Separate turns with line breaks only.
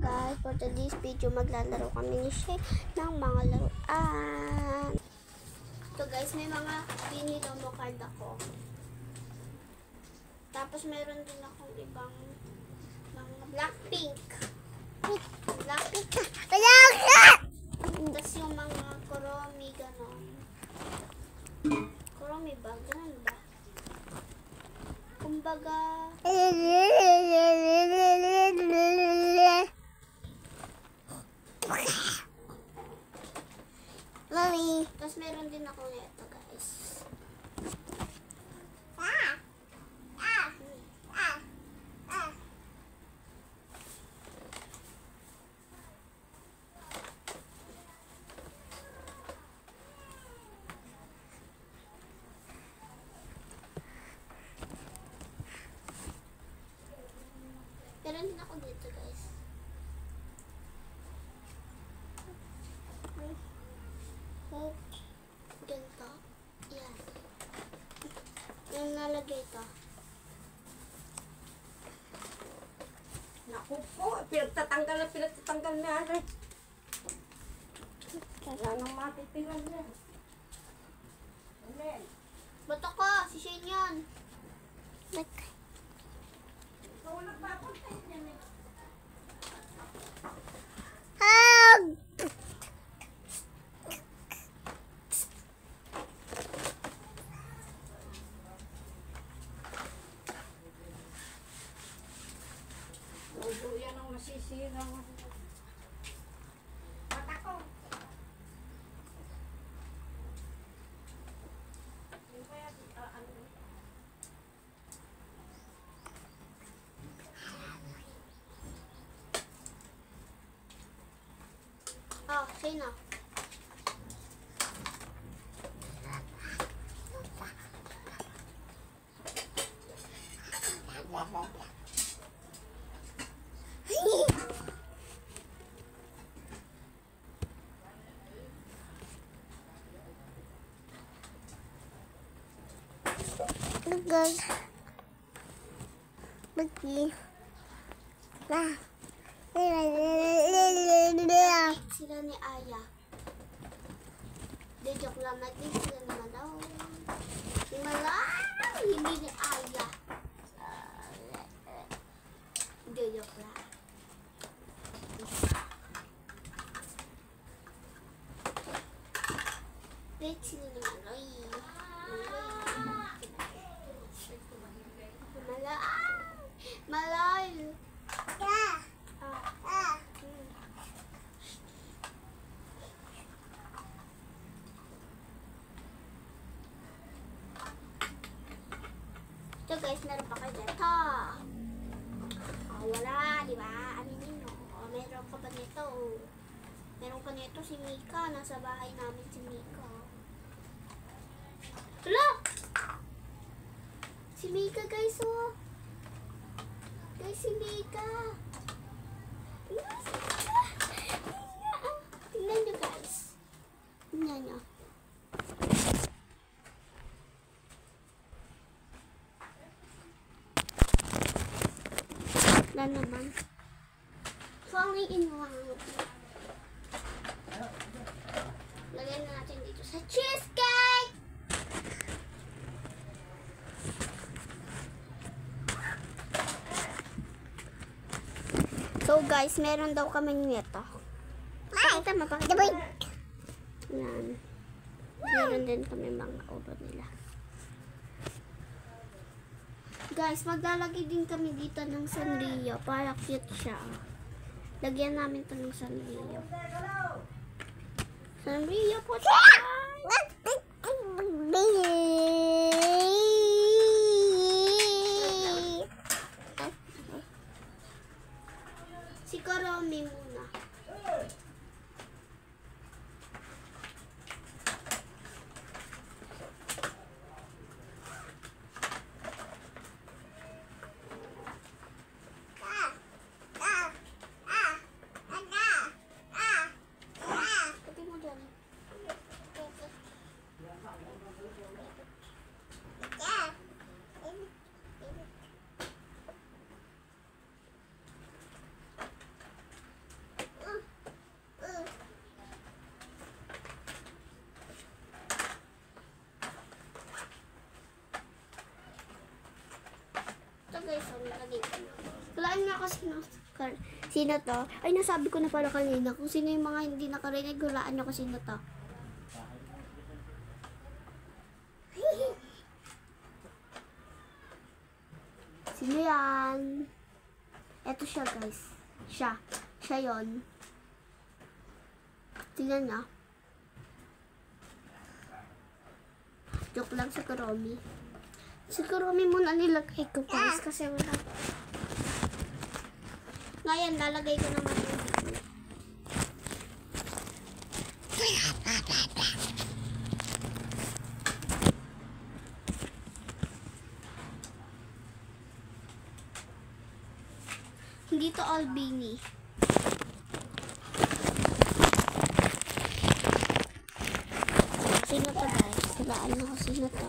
Guys, for today's video, maglalaro kami ni Shay ng mga laruan. So guys, may mga binilomo card ako. Tapos meron din akong ibang mga Blackpink. Blackpink. Tapos yung mga Kuromi, ganon. Kuromi ba? Ganon ba? Kumbaga... Mommy. Tapos meron din ako nito, guys. Meron din ako dito, guys. Ganito. Yan. Yan nalagay ito.
Naku po, pinagtatanggal na rin. Wala nang matitiran niya. Amen.
Bato ko, si Shane yan.
Ikaw nagpapunta yan eh. Odo yan ang masisira. Mata ko.
Oh, Shane na. Guys, bagi lah sila ni Aya. De joke lang natin sila naman daw. Hindi ni Aya. De joke lang. Wait, sila naman daw. Malayo. Ito guys, meron pa kayo dito. Wala, di ba? Ano nyo? Meron ka ba nito? Meron ka nito si Mika. Nasa bahay namin si Mika. Hala! Si Mika guys, oh. Guys, si Mika. Tingnan nyo guys. Tingnan nyo. Wala naman. Falling in love. Lagyan na natin dito sa cheesecake. So guys, meron daw kami nito. Pakita mo, pakita mo. Yan. Meron din kami mga ulo nila. Guys, maglalagay din kami dito ng Sanrio para cute siya. Lagyan namin ito ng Sanrio. Sanrio po siya! Si Kuromi muna. Pati mo dyan. Hulaan nga kasi sino to. Ay, nasabi ko na pala kanina. Kung sino yung mga hindi nakarinig, hulaan nyo kung sino to. Sino yan? Eto siya, guys. Siya. Siya yon. Tingnan niya. Joke lang sa Kuromi. Sa Kuromi muna nilagay ko, guys. Kasi wala. Ngayon, lalagay ko naman yung hindi to Albini. Sino to, guys? Hulaan mo ko sino to.